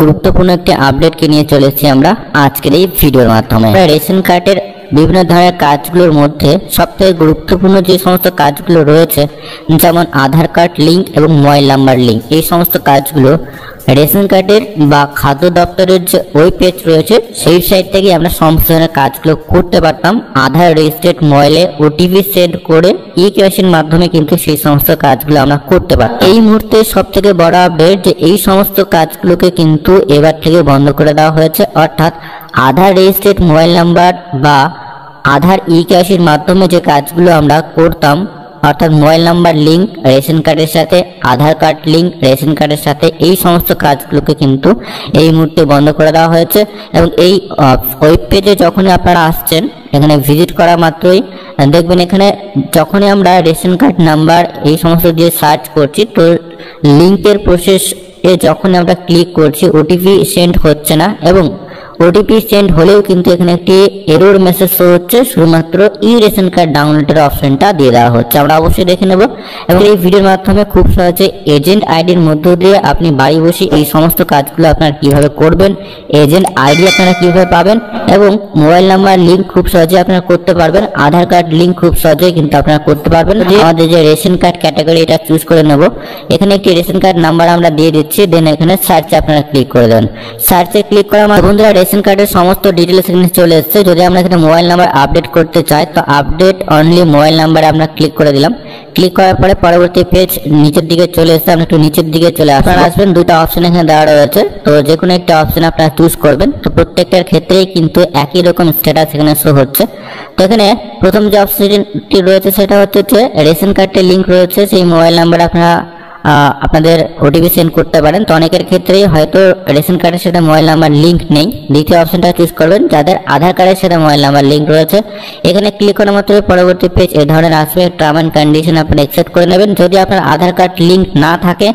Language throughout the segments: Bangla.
গুরুত্বপূর্ণ একটি আপডেটকে নিয়ে চলেছি আমরা আজকের এই ভিডিওর মাধ্যমে। রেশন কার্ডের বিভিন্ন ধরনের কাজগুলোর মধ্যে সবথেকে গুরুত্বপূর্ণ যে সমস্ত কাজগুলো রয়েছে, যেমন আধার কার্ড লিঙ্ক এবং মোবাইল নাম্বার লিঙ্ক, এই সমস্ত কাজগুলো রেশন কার্ডের বা খাদ্য দপ্তরের যে ওয়েব পেজ রয়েছে সেই সাইট থেকে আমরা সমস্ত ধরনের কাজগুলো করতে পারতাম। আধার রেজিস্ট্রেড মোবাইলে ওটিপি সেন্ড করে ইকেওয়াইসির মাধ্যমে কিন্তু সেই সমস্ত কাজগুলো আমরা করতে পারতাম। এই মুহূর্তে সব থেকে বড় আপডেট যে এই সমস্ত কাজগুলোকে কিন্তু এবার থেকে বন্ধ করে দেওয়া হয়েছে, অর্থাৎ আধার রেজিস্ট্রেড মোবাইল নাম্বার বা আধার ইকেওয়াইসির মাধ্যমে যে কাজগুলো আমরা করতাম, অর্থাৎ মোবাইল নাম্বার লিঙ্ক রেশন কার্ডের সাথে, আধার কার্ড লিঙ্ক রেশন কার্ডের সাথে, এই সমস্ত কাজগুলোকে কিন্তু এই মুহূর্তে বন্ধ করে দেওয়া হয়েছে। এবং এই ওয়েব পেজে যখনই আপনারা আসছেন, এখানে ভিজিট করা মাত্রই দেখবেন এখানে যখনই আমরা রেশন কার্ড নাম্বার এই সমস্ত দিয়ে সার্চ করছি, তো লিঙ্কের প্রসেসে যখন আমরা ক্লিক করছি ওটিপি সেন্ড হচ্ছে না, এবং ওটিপি সেন্ড হলেও কিন্তু এখানে একটি এরর মেসেজ শো হচ্ছে, শুধুমাত্র ই রেশন কার্ড ডাউনলোডের অপশনটা দিয়ে দেওয়া হচ্ছে। আমরা অবশ্যই দেখে নেব এবং এই ভিডিওর মাধ্যমে খুব সহজে এজেন্ট আইডির মধ্য দিয়ে আপনি বাড়ি বসে এই সমস্ত কাজগুলো আপনারা কিভাবে করবেন, এজেন্ট আইডি আপনারা কিভাবে পাবেন, এবং মোবাইল নাম্বার লিঙ্ক খুব সহজে আপনারা করতে পারবেন, আধার কার্ড লিঙ্ক খুব সহজেই কিন্তু আপনারা করতে পারবেন। আমাদের যে রেশন কার্ড ক্যাটাগরি এটা চুজ করে নেব, এখানে একটি রেশন কার্ড নাম্বার আমরা দিয়ে দিচ্ছি, দেন এখানে সার্চে আপনারা ক্লিক করে দেবেন। সার্চে ক্লিক করার মাধ্যমে বন্ধুরা রেশন কার্ডের সমস্ত ডিটেলস এখানে চলে এসেছে। যদি আমরা এখানে মোবাইল নাম্বার আপডেট করতে চাই, তো আপডেট অনলি মোবাইল নাম্বারে আমরা ক্লিক করে দিলাম। ক্লিক করার পরে পরবর্তী পেজ নিচের দিকে চলে এসেছে, আমরা একটু নিচের দিকে চলে আসবেন। দুটো অপশন এখানে দেওয়া রয়েছে, তো যে কোনো একটা অপশন আপনারা চুজ করবেন। তো প্রত্যেকটার ক্ষেত্রেই কিন্তু একই রকম স্ট্যাটাস এখানে শো হচ্ছে। তো এখানে প্রথম যে অপশনটি রয়েছে সেটা হচ্ছে যে রেশন কার্ডের লিঙ্ক রয়েছে, সেই মোবাইল নাম্বার আপনারা আপনাদের ওটিপি সেন্ড করতে পারেন। তো অনেকের ক্ষেত্রেই হয়তো রেশন কার্ডের সাথে মোবাইল নাম্বার লিঙ্ক নেই, দ্বিতীয় অপশনটা চুজ করবেন যাদের আধার কার্ডের সাথে মোবাইল নাম্বার লিঙ্ক রয়েছে। এখানে ক্লিক করার মাত্র পরবর্তী পেজ এই ধরনের আসবে, টার্ম অ্যান্ড কন্ডিশন আপনি অ্যাকসেপ্ট করে নেবেন। যদি আপনার আধার কার্ড লিঙ্ক না থাকে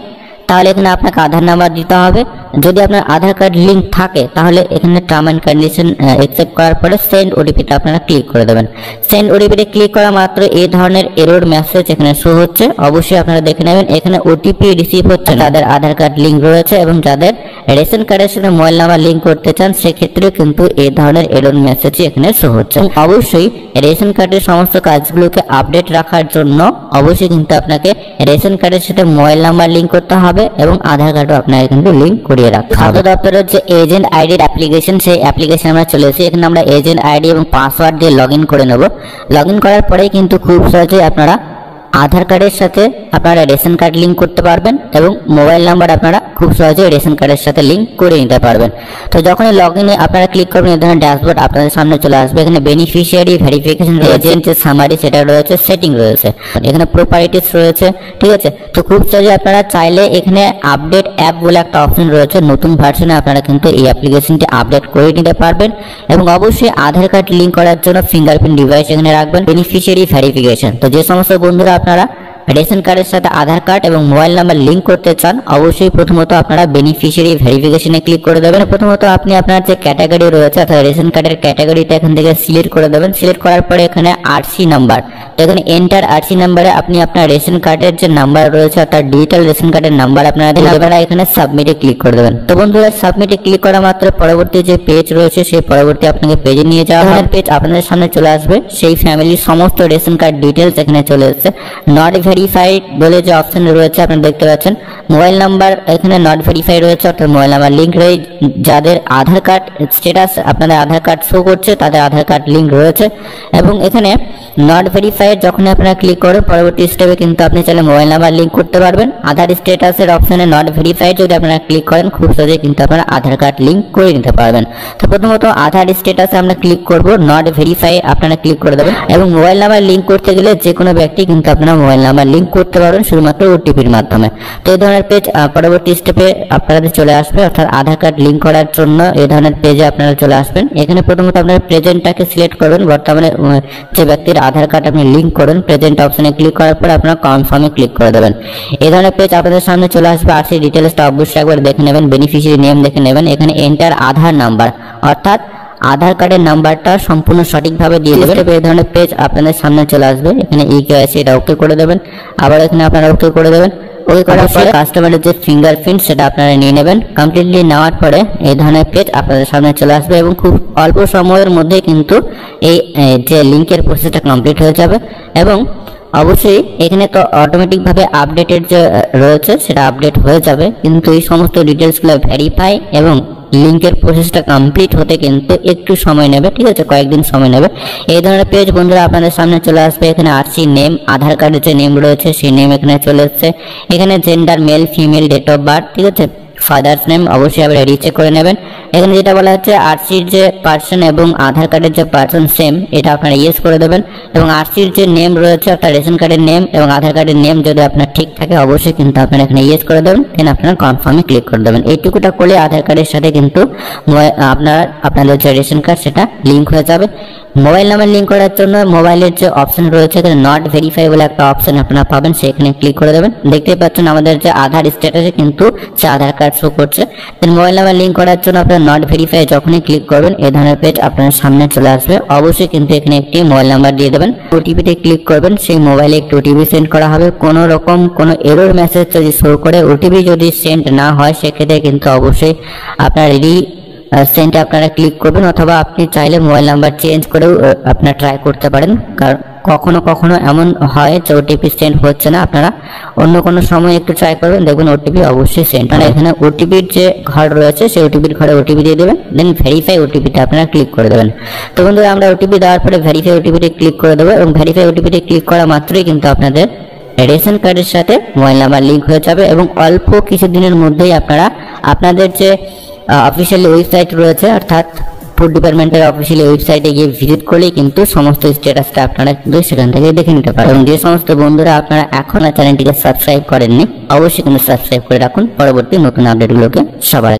তাহলে এখানে আপনাকে আধার নাম্বার দিতে হবে, যদি আপনার আধার কার্ড লিঙ্ক থাকে তাহলে এখানে টার্ম অ্যান্ড কন্ডিশন অ্যাকসেপ্ট করার পরে সেন্ড ওটিপিটা আপনারা ক্লিক করে দেবেন। সেন্ড ওটিপিতে ক্লিক করা মাত্র এই ধরনের এরর মেসেজ এখানে শো হচ্ছে। অবশ্যই আপনারা দেখে নেবেন এখানে ওটিপি রিসিভ হচ্ছে যাদের আধার কার্ড লিঙ্ক রয়েছে, এবং যাদের রেশন কার্ডের সাথে মোবাইল নাম্বার লিঙ্ক করতে চান সেক্ষেত্রেও কিন্তু এই ধরনের এরর মেসেজই এখানে শো হচ্ছে। অবশ্যই রেশন কার্ডের সমস্ত কাজগুলোকে আপডেট রাখার জন্য অবশ্যই কিন্তু আপনাকে রেশন কার্ডের সাথে মোবাইল নাম্বার লিঙ্ক করতে হবে এবং আধার কার্ডও আপনাকে কিন্তু লিঙ্ক করিয়ে রাখতে হবে। খাদ্য দপ্তরের যে এজেন্ট আইডির অ্যাপ্লিকেশন, সেই অ্যাপ্লিকেশন আমরা চলে এসেছি। এখানে আমরা এজেন্ট আইডি এবং পাসওয়ার্ড দিয়ে লগ ইন করে নেব। লগ ইন করার পরেই কিন্তু খুব সহজেই আপনারা আধার কার্ডের সাথে আপনারা রেশন কার্ড লিঙ্ক করতে পারবেন এবং মোবাইল নাম্বার আপনারা খুব সহজে রেশন কার্ডের সাথে লিঙ্ক করে নিতে পারবেন। তো যখনই লগ ইনে আপনারা ক্লিক করবেন, এই ধরনের ড্যাশবোর্ড আপনাদের সামনে চলে আসবে। এখানে বেনিফিশিয়ারি ভেরিফিকেশন, এজেন্ট যে সামারি সেটা রয়েছে, সেটিং রয়েছে, এখানে প্রপার্টিস রয়েছে, ঠিক আছে। তো খুব সহজে আপনারা চাইলে এখানে আপডেট অ্যাপ বলে একটা অপশন রয়েছে, নতুন ভার্সনে আপনারা কিন্তু এই অ্যাপ্লিকেশনটি আপডেট করে নিতে পারবেন। এবং অবশ্যই আধার কার্ড লিঙ্ক করার জন্য ফিঙ্গারপ্রিন্ট ডিভাইস এখানে রাখবেন। বেনিফিশিয়ারি ভেরিফিকেশন, তো যে সমস্ত বন্ধুরা আপনারা রেশন কার্ডের সাথে আধার কার্ড এবং মোবাইল নাম্বার লিঙ্ক করতে চান, অবশ্যই প্রথমত আপনারা বেনিফিশিয়ারি ভেরিফিকেশনে ক্লিক করে দেবেন। প্রথমত আপনি আপনার যে ক্যাটাগরি রয়েছে অর্থাৎ রেশন কার্ডের ক্যাটাগরিটা এখান থেকে সিলেক্ট করে দেবেন। সিলেক্ট করার পরে এখানে আরসি নাম্বার, তো এখানে এন্টার আরসি নাম্বারে আপনি আপনার রেশন কার্ডের যে নাম্বার রয়েছে অর্থাৎ ডিজিটাল রেশন কার্ডের নাম্বার আপনারা দেবেন, এখানে সাবমিটে ক্লিক করে দেবেন। তো বন্ধুরা সাবমিটে ক্লিক করা মাত্র পরবর্তী যে পেজ রয়েছে সেই পরবর্তী আপনাকে পেজে নিয়ে যাওয়া হবে। পেজ আপনাদের সামনে চলে আসবে, সেই ফ্যামিলির সমস্ত রেশন কার্ড ডিটেলস এখানে চলে এসেছে। নট ভেরিফাইড বলে যে অপশন রয়েছে আপনারা দেখতে পাচ্ছেন, মোবাইল নাম্বার এখানে নট ভেরিফাই রয়েছে, অর্থাৎ মোবাইল নাম্বার লিঙ্ক রয়েছে। যাদের আধার কার্ড স্ট্যাটাস আপনাদের আধার কার্ড শো করছে তাদের আধার কার্ড লিঙ্ক রয়েছে। এবং এখানে নট ভেরিফাইড যখন আপনারা ক্লিক করেন পরবর্তী স্টেপে কিন্তু আপনি চাইলে মোবাইল নাম্বার লিঙ্ক করতে পারবেন। আধার স্ট্যাটাসের অপশনে নট ভেরিফাইড যদি আপনারা ক্লিক করেন খুব সহজেই কিন্তু আপনারা আধার কার্ড লিঙ্ক করে নিতে পারবেন। তো প্রথমত আধার স্ট্যাটাসে আমরা ক্লিক করব, নট ভেরিফাই আপনারা ক্লিক করে দেবেন। এবং মোবাইল নাম্বার লিঙ্ক করতে গেলে যে কোনো ব্যক্তি কিন্তু আপনারা মোবাইল নাম্বার লিঙ্ক করতে পারবেন শুধুমাত্র ওটিপির মাধ্যমে। তো এই ধরনের পেজ পরবর্তী স্টেপে আপনাদের চলে আসবে, অর্থাৎ আধার কার্ড লিঙ্ক করার জন্য এই ধরনের পেজে আপনারা চলে আসবেন। এখানে প্রথমত আপনারা প্রেজেন্টটাকে সিলেক্ট করবেন, বর্তমানে যে ব্যক্তির আধার কার্ড আপনি লিঙ্ক করেন প্রেজেন্ট অপশনে ক্লিক করার পর আপনারা কনফার্মে ক্লিক করে দেবেন। এই ধরনের পেজ আপনাদের সামনে চলে আসবে। আর সেই ডিটেলসটা অবশ্যই একবার দেখে নেবেন, বেনিফিশিয়ারি নেম দেখে নেবেন। এখানে এন্টার আধার নাম্বার, অর্থাৎ আধার কার্ডের নাম্বারটা সম্পূর্ণ সঠিকভাবে দিয়ে দেবেন। এই ধরনের পেজ আপনাদের সামনে চলে আসবে। এখানে ইকেওয়াইসি এটা ওকে করে দেবেন, আবার এখানে আপনারা ওকে করে দেবেন। ওকে করার পরে কাস্টমারের যে ফিঙ্গারপ্রিন্ট সেটা আপনারা নিয়ে নেবেন। কমপ্লিটলি নেওয়ার পরে এই ধরনের পেজ আপনাদের সামনে চলে আসবে এবং খুব অল্প সময়ের মধ্যে কিন্তু এই যে লিঙ্কের প্রসেসটা কমপ্লিট হয়ে যাবে। এবং অবশ্যই এখানে তো অটোমেটিকভাবে আপডেটেড যে রয়েছে সেটা আপডেট হয়ে যাবে, কিন্তু এই সমস্ত ডিটেলসগুলো ভেরিফাই এবং লিঙ্কের প্রসেসটা কমপ্লিট হতে কিন্তু একটু সময় নেবে, ঠিক আছে, কয়েকদিন সময় নেবে। এই ধরনের পেজ বন্ধুরা আপনাদের সামনে চলে আসবে। এখানে আরসি নেম, আধার কার্ডের যে নেম রয়েছে সেই নেম এখানে চলে এসছে। এখানে gender male female, date of birth, ঠিক আছে, ফাদার্স নেম অবশ্যই আবার রিচেক করে নেবেন। এখানে যেটা বলা হচ্ছে আরসির যে পার্সন এবং আধার কার্ডের যে পার্সন সেম, এটা আপনারা ইয়েস করে দেবেন। এবং আরসির যে নেম রয়েছে অর্থাৎ রেশন কার্ডের নেম এবং আধার কার্ডের নেম যদি আপনার ঠিক থাকে অবশ্যই কিন্তু আপনারা এখানে ইয়েস করে দেবেন, দেন আপনারা কনফার্মে ক্লিক করে দেবেন। এইটুকুটা করলে আধার কার্ডের সাথে কিন্তু আপনাদের যে রেশন কার্ড সেটা লিঙ্ক হয়ে যাবে। মোবাইল নাম্বার লিঙ্ক করার জন্য মোবাইলের যে অপশন রয়েছে এখানে নট ভেরিফাই বলে একটা অপশন আপনারা পাবেন, সেখানে ক্লিক করে দেবেন। দেখতে পাচ্ছেন আমাদের যে আধার স্ট্যাটাসে কিন্তু সে আধার কার্ড শো করছে। দেন মোবাইল নাম্বার লিঙ্ক করার জন্য আপনারা নট ভেরিফাই যখনই ক্লিক করবেন এই ধরনের পেজ আপনার সামনে চলে আসবে। অবশ্যই কিন্তু এখানে একটি মোবাইল নাম্বার দিয়ে দেবেন, ওটিপিতে ক্লিক করবেন, সেই মোবাইলে একটি ওটিপি সেন্ড করা হবে। কোনো রকম কোনো এরর মেসেজ যদি শো করে ওটিপি যদি সেন্ড না হয় সেক্ষেত্রে কিন্তু অবশ্যই আপনার সেন্টে আপনারা ক্লিক করবেন, অথবা আপনি চাইলে মোবাইল নাম্বার চেঞ্জ করেও আপনারা ট্রাই করতে পারেন। কারণ কখনো কখনো এমন হয় যে ওটিপি সেন্ড হচ্ছে না, আপনারা অন্য কোনো সময় একটু ট্রাই করবেন, দেখবেন ওটিপি অবশ্যই সেন্ড। মানে এখানে ওটিপির যে ঘর রয়েছে সেই ওটিপির ঘরে ওটিপি দিয়ে দেবেন, দেন ভেরিফাই ওটিপিতে আপনারা ক্লিক করে দেবেন। তো বন্ধুরা আমরা ওটিপি দেওয়ার পরে ভেরিফাই ওটিপিতে ক্লিক করে দেবো এবং ভেরিফাই ওটিপিতে ক্লিক করা মাত্রই কিন্তু আপনাদের রেশন কার্ডের সাথে মোবাইল নাম্বার লিঙ্ক হয়ে যাবে এবং অল্প কিছু দিনের মধ্যেই আপনারা আপনাদের যে অফিসিয়ালি ওয়েবসাইট রয়েছে অর্থাৎ ফুড ডিপার্টমেন্টের অফিসিয়ালি ওয়েবসাইটে গিয়ে ভিজিট করলেই কিন্তু সমস্ত স্ট্যাটাসটা আপনারা কিন্তু সেখান থেকে দেখে নিতে পারেন। এবং যে সমস্ত বন্ধুরা আপনারা এখনো চ্যানেলটিকে সাবস্ক্রাইব করেননি অবশ্যই কিন্তু সাবস্ক্রাইব করে রাখুন পরবর্তী নতুন আপডেটগুলোকে সবার